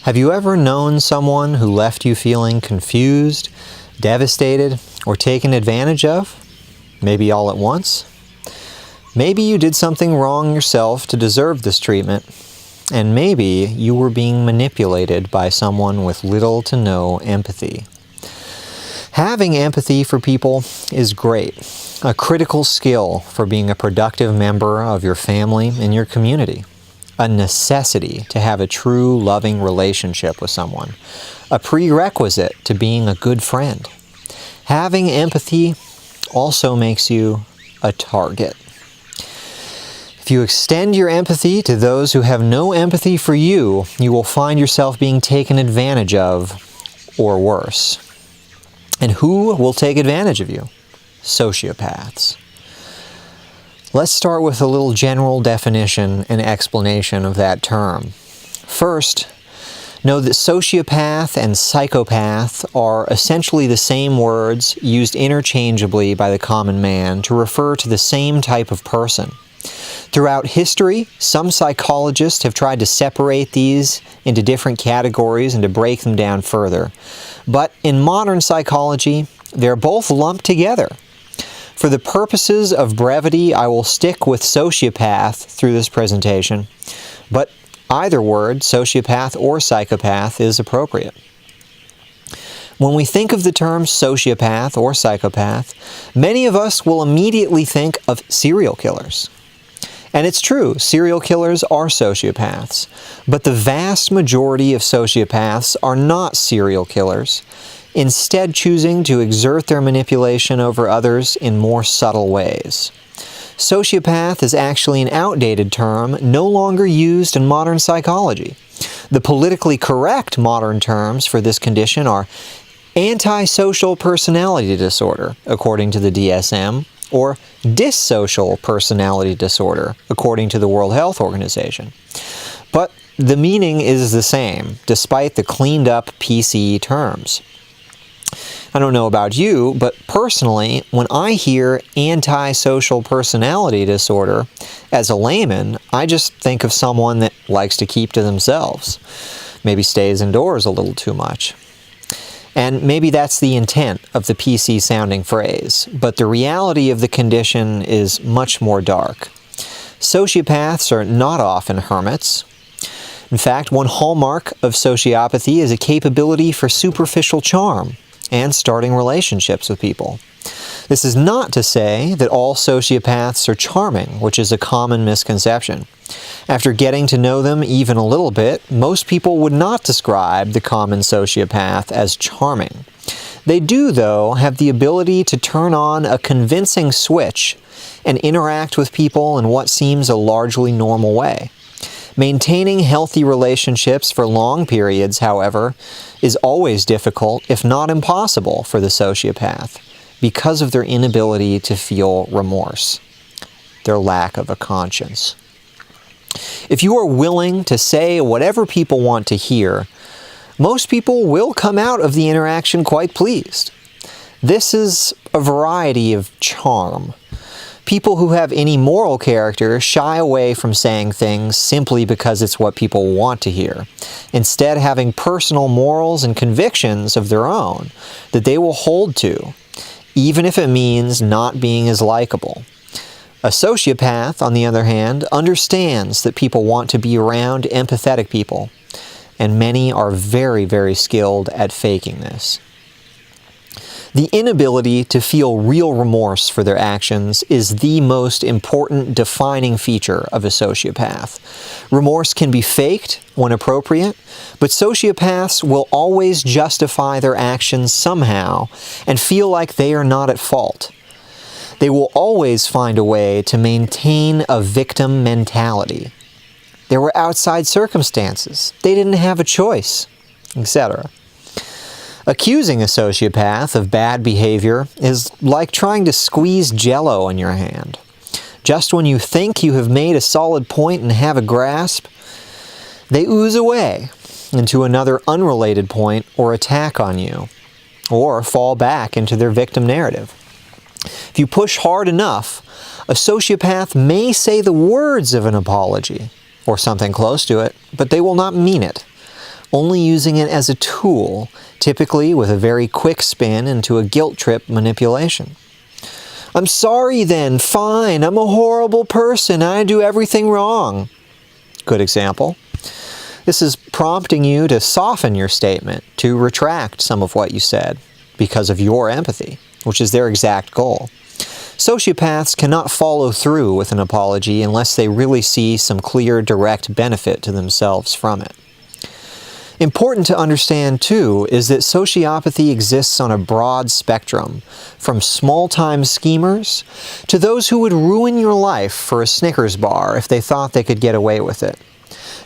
Have you ever known someone who left you feeling confused, devastated, or taken advantage of? Maybe all at once? Maybe you did something wrong yourself to deserve this treatment, and maybe you were being manipulated by someone with little to no empathy. Having empathy for people is great, a critical skill for being a productive member of your family and your community. A necessity to have a true, loving relationship with someone. A prerequisite to being a good friend. Having empathy also makes you a target. If you extend your empathy to those who have no empathy for you, you will find yourself being taken advantage of, or worse. And who will take advantage of you? Sociopaths. Let's start with a little general definition and explanation of that term. First, know that sociopath and psychopath are essentially the same words used interchangeably by the common man to refer to the same type of person. Throughout history, some psychologists have tried to separate these into different categories and to break them down further. But in modern psychology, they're both lumped together. For the purposes of brevity, I will stick with sociopath through this presentation, but either word, sociopath or psychopath, is appropriate. When we think of the term sociopath or psychopath, many of us will immediately think of serial killers. And it's true, serial killers are sociopaths, but the vast majority of sociopaths are not serial killers, instead choosing to exert their manipulation over others in more subtle ways. Sociopath is actually an outdated term no longer used in modern psychology. The politically correct modern terms for this condition are antisocial personality disorder, according to the DSM, or dissocial personality disorder, according to the World Health Organization. But the meaning is the same, despite the cleaned up PC terms. I don't know about you, but personally, when I hear antisocial personality disorder, as a layman, I just think of someone that likes to keep to themselves, maybe stays indoors a little too much. And maybe that's the intent of the PC-sounding phrase, but the reality of the condition is much more dark. Sociopaths are not often hermits. In fact, one hallmark of sociopathy is a capability for superficial charm and starting relationships with people. This is not to say that all sociopaths are charming, which is a common misconception. After getting to know them even a little bit, most people would not describe the common sociopath as charming. They do, though, have the ability to turn on a convincing switch and interact with people in what seems a largely normal way. Maintaining healthy relationships for long periods, however, is always difficult, if not impossible, for the sociopath because of their inability to feel remorse, their lack of a conscience. If you are willing to say whatever people want to hear, most people will come out of the interaction quite pleased. This is a variety of charm. People who have any moral character shy away from saying things simply because it's what people want to hear, instead having personal morals and convictions of their own that they will hold to, even if it means not being as likable. A sociopath, on the other hand, understands that people want to be around empathetic people, and many are very, very skilled at faking this. The inability to feel real remorse for their actions is the most important defining feature of a sociopath. Remorse can be faked when appropriate, but sociopaths will always justify their actions somehow and feel like they are not at fault. They will always find a way to maintain a victim mentality. There were outside circumstances. They didn't have a choice, etc. Accusing a sociopath of bad behavior is like trying to squeeze Jell-O in your hand. Just when you think you have made a solid point and have a grasp, they ooze away into another unrelated point or attack on you, or fall back into their victim narrative. If you push hard enough, a sociopath may say the words of an apology, or something close to it, but they will not mean it. only using it as a tool, typically with a very quick spin into a guilt trip manipulation. I'm sorry then, fine, I'm a horrible person, I do everything wrong. Good example. This is prompting you to soften your statement, to retract some of what you said because of your empathy, which is their exact goal. Sociopaths cannot follow through with an apology unless they really see some clear, direct benefit to themselves from it. Important to understand, too, is that sociopathy exists on a broad spectrum, from small-time schemers to those who would ruin your life for a Snickers bar if they thought they could get away with it.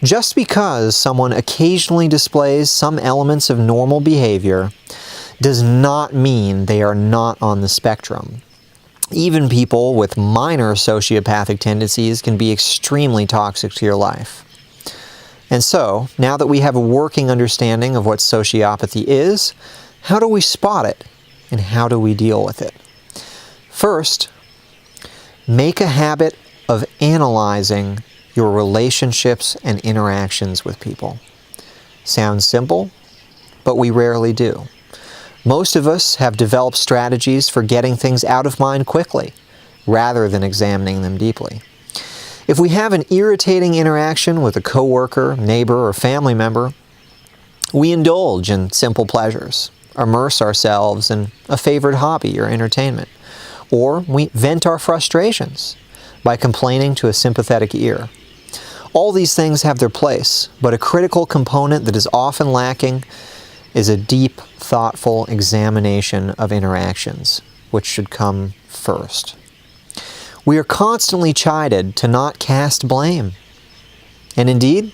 Just because someone occasionally displays some elements of normal behavior does not mean they are not on the spectrum. Even people with minor sociopathic tendencies can be extremely toxic to your life. And so, now that we have a working understanding of what sociopathy is, how do we spot it and how do we deal with it? First, make a habit of analyzing your relationships and interactions with people. Sounds simple, but we rarely do. Most of us have developed strategies for getting things out of mind quickly, rather than examining them deeply. If we have an irritating interaction with a coworker, neighbor, or family member, we indulge in simple pleasures, immerse ourselves in a favorite hobby or entertainment, or we vent our frustrations by complaining to a sympathetic ear. All these things have their place, but a critical component that is often lacking is a deep, thoughtful examination of interactions, which should come first. We are constantly chided to not cast blame. And indeed,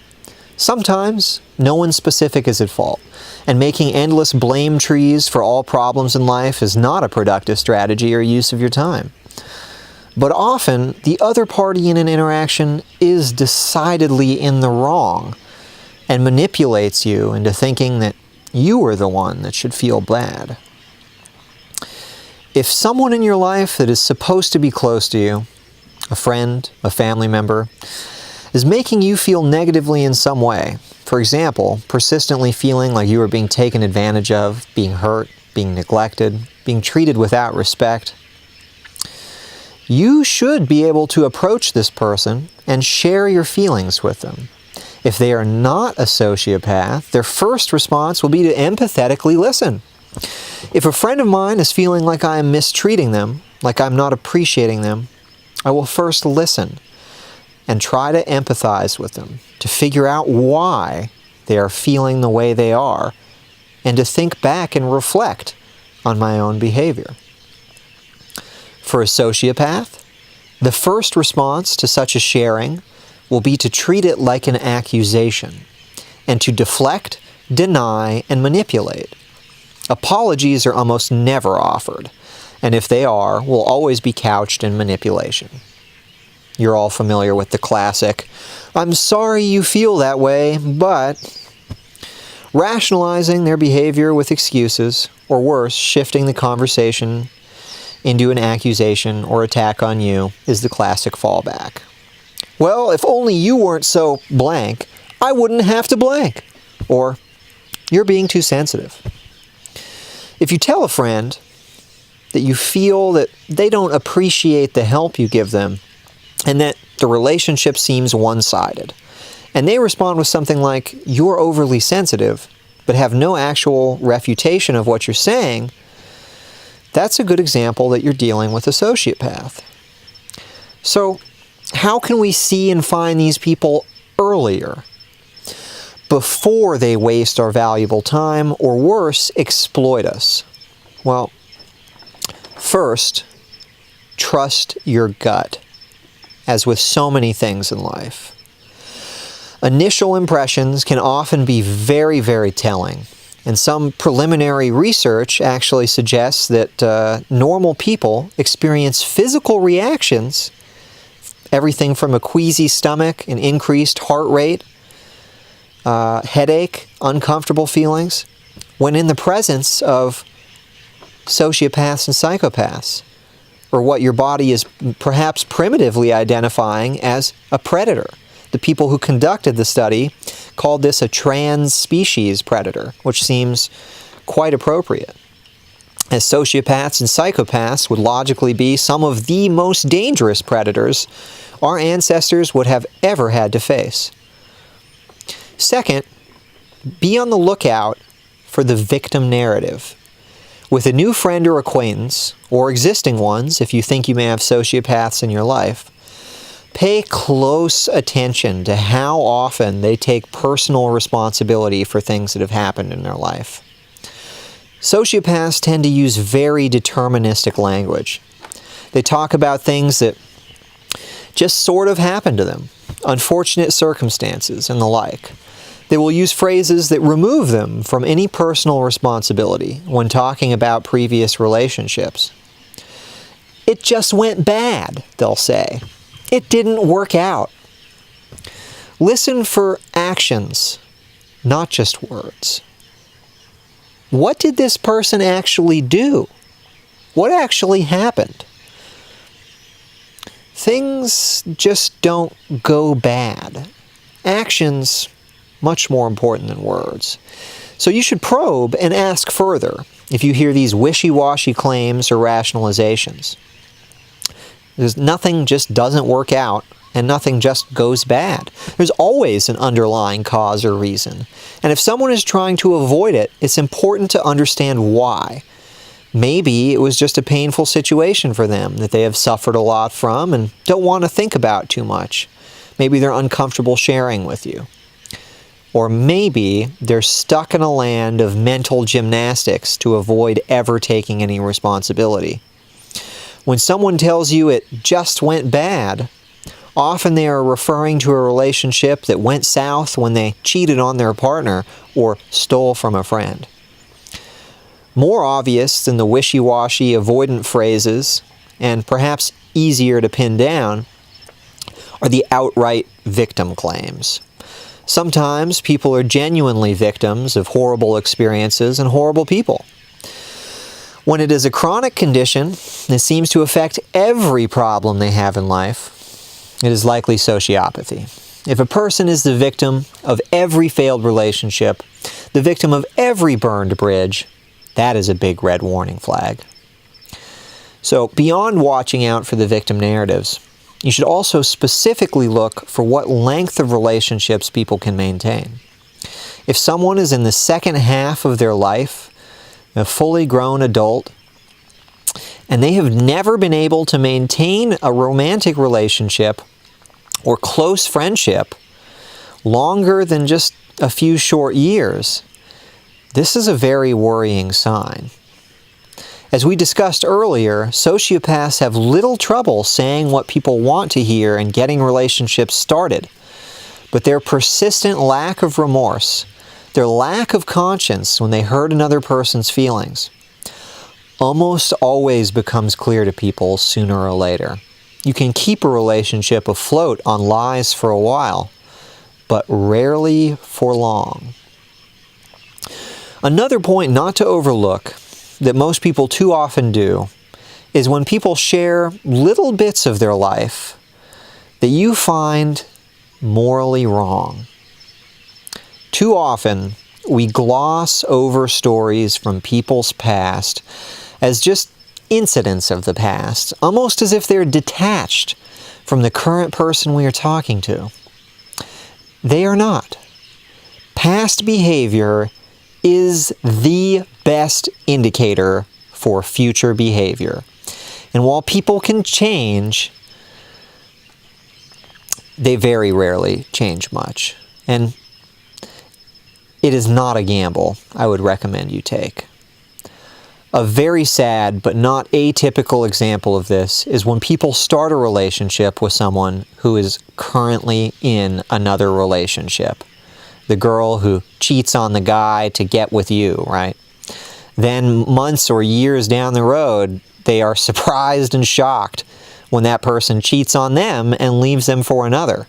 sometimes no one specific is at fault, and making endless blame trees for all problems in life is not a productive strategy or use of your time. But often, the other party in an interaction is decidedly in the wrong and manipulates you into thinking that you are the one that should feel bad. If someone in your life that is supposed to be close to you, a friend, a family member, is making you feel negatively in some way, for example, persistently feeling like you are being taken advantage of, being hurt, being neglected, being treated without respect, you should be able to approach this person and share your feelings with them. If they are not a sociopath, their first response will be to empathetically listen. If a friend of mine is feeling like I am mistreating them, like I'm not appreciating them, I will first listen and try to empathize with them, to figure out why they are feeling the way they are, and to think back and reflect on my own behavior. For a sociopath, the first response to such a sharing will be to treat it like an accusation, and to deflect, deny, and manipulate. Apologies are almost never offered, and if they are, will always be couched in manipulation. You're all familiar with the classic, "I'm sorry you feel that way, but..." Rationalizing their behavior with excuses, or worse, shifting the conversation into an accusation or attack on you, is the classic fallback. "Well, if only you weren't so blank, I wouldn't have to blank." Or, "You're being too sensitive." If you tell a friend that you feel that they don't appreciate the help you give them and that the relationship seems one-sided, and they respond with something like, "You're overly sensitive," but have no actual refutation of what you're saying, that's a good example that you're dealing with a sociopath. So, how can we see and find these people earlier, before they waste our valuable time, or worse, exploit us? Well, first, trust your gut, as with so many things in life. Initial impressions can often be very, very telling, and some preliminary research actually suggests that normal people experience physical reactions, everything from a queasy stomach, an increased heart rate, headache, uncomfortable feelings, when in the presence of sociopaths and psychopaths, or what your body is perhaps primitively identifying as a predator the people who conducted the study called this a trans-species predator, which seems quite appropriate, as sociopaths and psychopaths would logically be some of the most dangerous predators our ancestors would have ever had to face. Second, be on the lookout for the victim narrative. With a new friend or acquaintance, or existing ones if you think you may have sociopaths in your life, pay close attention to how often they take personal responsibility for things that have happened in their life. Sociopaths tend to use very deterministic language. They talk about things that just sort of happened to them, unfortunate circumstances and the like. They will use phrases that remove them from any personal responsibility when talking about previous relationships. It just went bad, they'll say. It didn't work out. Listen for actions, not just words. What did this person actually do? What actually happened? Things just don't go bad. Actions, much more important than words. So you should probe and ask further if you hear these wishy-washy claims or rationalizations. There's nothing just doesn't work out, and nothing just goes bad. There's always an underlying cause or reason. And if someone is trying to avoid it, it's important to understand why. Maybe it was just a painful situation for them that they have suffered a lot from and don't want to think about too much. Maybe they're uncomfortable sharing with you. Or maybe they're stuck in a land of mental gymnastics to avoid ever taking any responsibility. When someone tells you it just went bad, often they are referring to a relationship that went south when they cheated on their partner or stole from a friend. More obvious than the wishy-washy avoidant phrases, and perhaps easier to pin down, are the outright victim claims. Sometimes people are genuinely victims of horrible experiences and horrible people. When it is a chronic condition that seems to affect every problem they have in life, it is likely sociopathy. If a person is the victim of every failed relationship, the victim of every burned bridge, that is a big red warning flag. So, beyond watching out for the victim narratives, you should also specifically look for what length of relationships people can maintain. If someone is in the second half of their life, a fully grown adult, and they have never been able to maintain a romantic relationship or close friendship longer than just a few short years, this is a very worrying sign. As we discussed earlier, sociopaths have little trouble saying what people want to hear and getting relationships started. But their persistent lack of remorse, their lack of conscience when they hurt another person's feelings, almost always becomes clear to people sooner or later. You can keep a relationship afloat on lies for a while, but rarely for long. Another point not to overlook that most people too often do is when people share little bits of their life that you find morally wrong. Too often, we gloss over stories from people's past as just incidents of the past, almost as if they're detached from the current person we are talking to. They are not. Past behavior is the best indicator for future behavior. And while people can change, they very rarely change much. And it is not a gamble I would recommend you take. A very sad but not atypical example of this is when people start a relationship with someone who is currently in another relationship. The girl who cheats on the guy to get with you, right? Then months or years down the road, they are surprised and shocked when that person cheats on them and leaves them for another.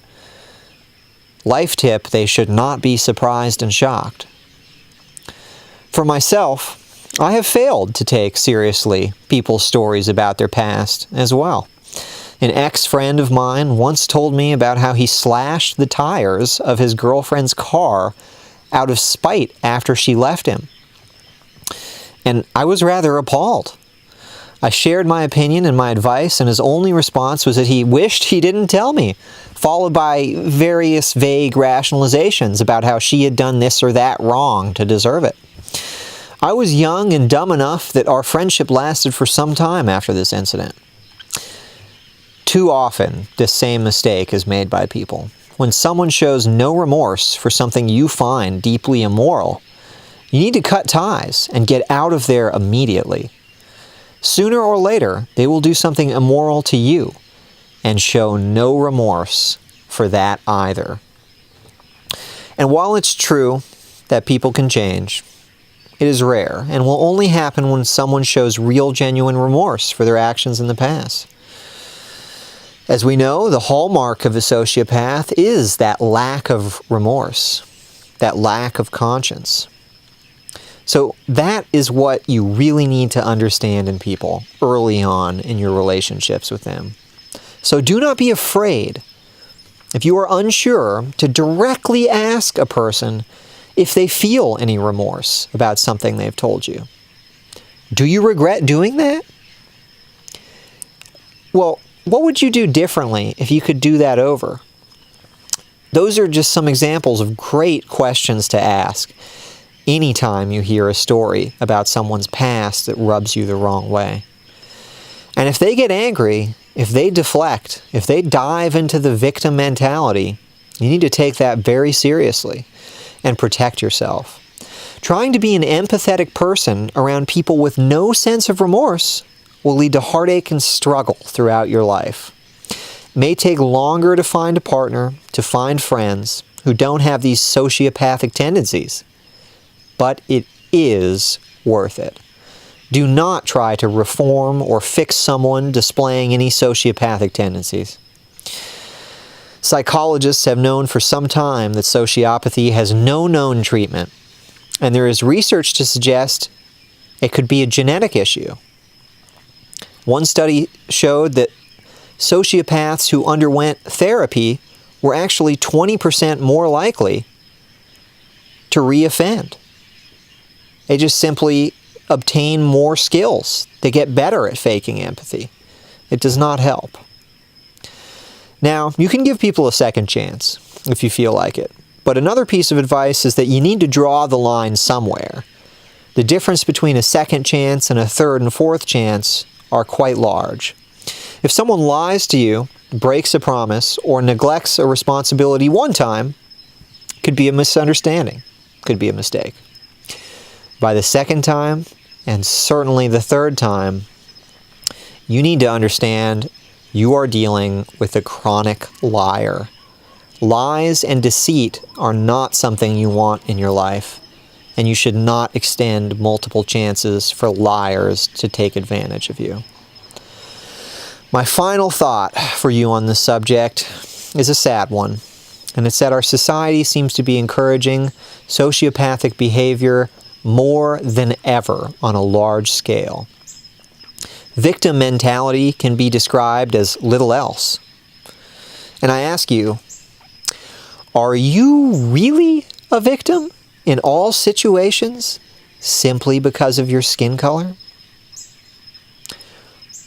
Life tip, they should not be surprised and shocked. For myself, I have failed to take seriously people's stories about their past as well. An ex-friend of mine once told me about how he slashed the tires of his girlfriend's car out of spite after she left him. And I was rather appalled. I shared my opinion and my advice, and his only response was that he wished he didn't tell me, followed by various vague rationalizations about how she had done this or that wrong to deserve it. I was young and dumb enough that our friendship lasted for some time after this incident. Too often, this same mistake is made by people. When someone shows no remorse for something you find deeply immoral, you need to cut ties and get out of there immediately. Sooner or later, they will do something immoral to you and show no remorse for that either. And while it's true that people can change, it is rare and will only happen when someone shows real, genuine remorse for their actions in the past. As we know, the hallmark of a sociopath is that lack of remorse, that lack of conscience. So that is what you really need to understand in people early on in your relationships with them. So do not be afraid, if you are unsure, to directly ask a person if they feel any remorse about something they've told you. Do you regret doing that? Well, what would you do differently if you could do that over? Those are just some examples of great questions to ask anytime you hear a story about someone's past that rubs you the wrong way. And if they get angry, if they deflect, if they dive into the victim mentality, you need to take that very seriously and protect yourself. Trying to be an empathetic person around people with no sense of remorse will lead to heartache and struggle throughout your life. It may take longer to find a partner, to find friends who don't have these sociopathic tendencies, but it is worth it. Do not try to reform or fix someone displaying any sociopathic tendencies. Psychologists have known for some time that sociopathy has no known treatment, and there is research to suggest it could be a genetic issue. One study showed that sociopaths who underwent therapy were actually 20% more likely to reoffend. They just simply obtain more skills. They get better at faking empathy. It does not help. Now, you can give people a second chance if you feel like it. But another piece of advice is that you need to draw the line somewhere. The difference between a second chance and a third and fourth chance are quite large. If someone lies to you, breaks a promise, or neglects a responsibility one time, it could be a misunderstanding, could be a mistake. By the second time, and certainly the third time, you need to understand you are dealing with a chronic liar. Lies and deceit are not something you want in your life, and you should not extend multiple chances for liars to take advantage of you. My final thought for you on this subject is a sad one, and it's that our society seems to be encouraging sociopathic behavior more than ever on a large scale. Victim mentality can be described as little else. And I ask you, are you really a victim in all situations simply because of your skin color?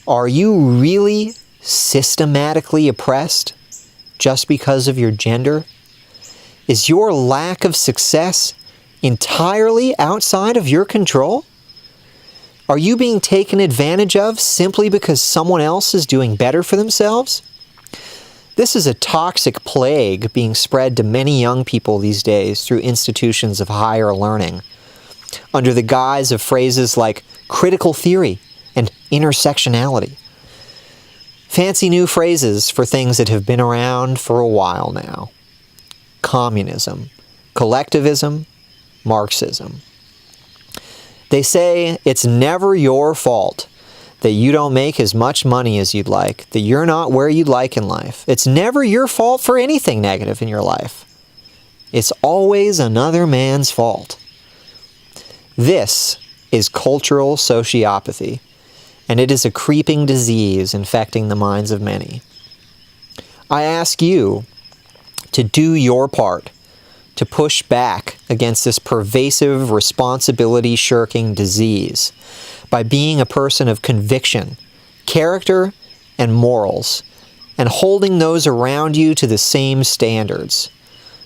Are you really systematically oppressed just because of your gender? Is your lack of success entirely outside of your control? Are you being taken advantage of simply because someone else is doing better for themselves? This is a toxic plague being spread to many young people these days through institutions of higher learning, under the guise of phrases like critical theory and intersectionality. Fancy new phrases for things that have been around for a while now. Communism, collectivism, Marxism. They say it's never your fault that you don't make as much money as you'd like, that you're not where you'd like in life. It's never your fault for anything negative in your life. It's always another man's fault. This is cultural sociopathy, and it is a creeping disease infecting the minds of many. I ask you to do your part to push back against this pervasive responsibility-shirking disease by being a person of conviction, character, and morals, and holding those around you to the same standards.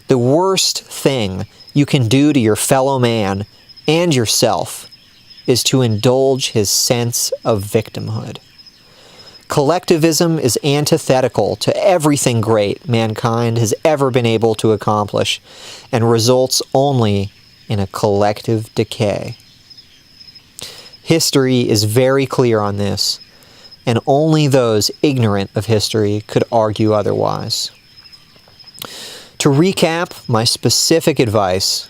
The worst thing you can do to your fellow man and yourself is to indulge his sense of victimhood. Collectivism is antithetical to everything great mankind has ever been able to accomplish and results only in a collective decay. History is very clear on this, and only those ignorant of history could argue otherwise. To recap my specific advice,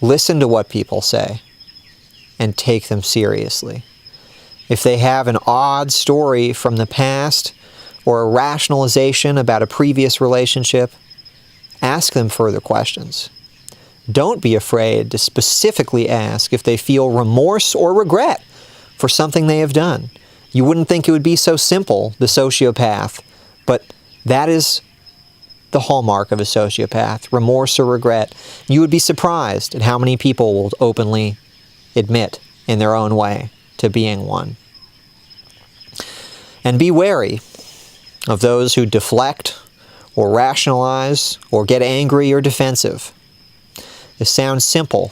listen to what people say and take them seriously. If they have an odd story from the past or a rationalization about a previous relationship, ask them further questions. Don't be afraid to specifically ask if they feel remorse or regret for something they have done. You wouldn't think it would be so simple, the sociopath, but that is the hallmark of a sociopath, remorse or regret. You would be surprised at how many people will openly admit in their own way to being one. And be wary of those who deflect or rationalize or get angry or defensive. This sounds simple,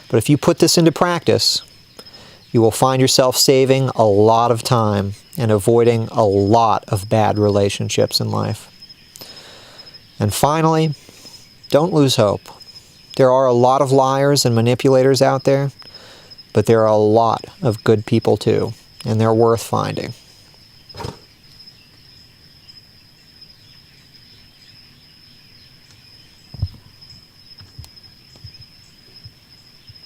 but if you put this into practice, you will find yourself saving a lot of time and avoiding a lot of bad relationships in life. And finally, don't lose hope. There are a lot of liars and manipulators out there, but there are a lot of good people too, and they're worth finding.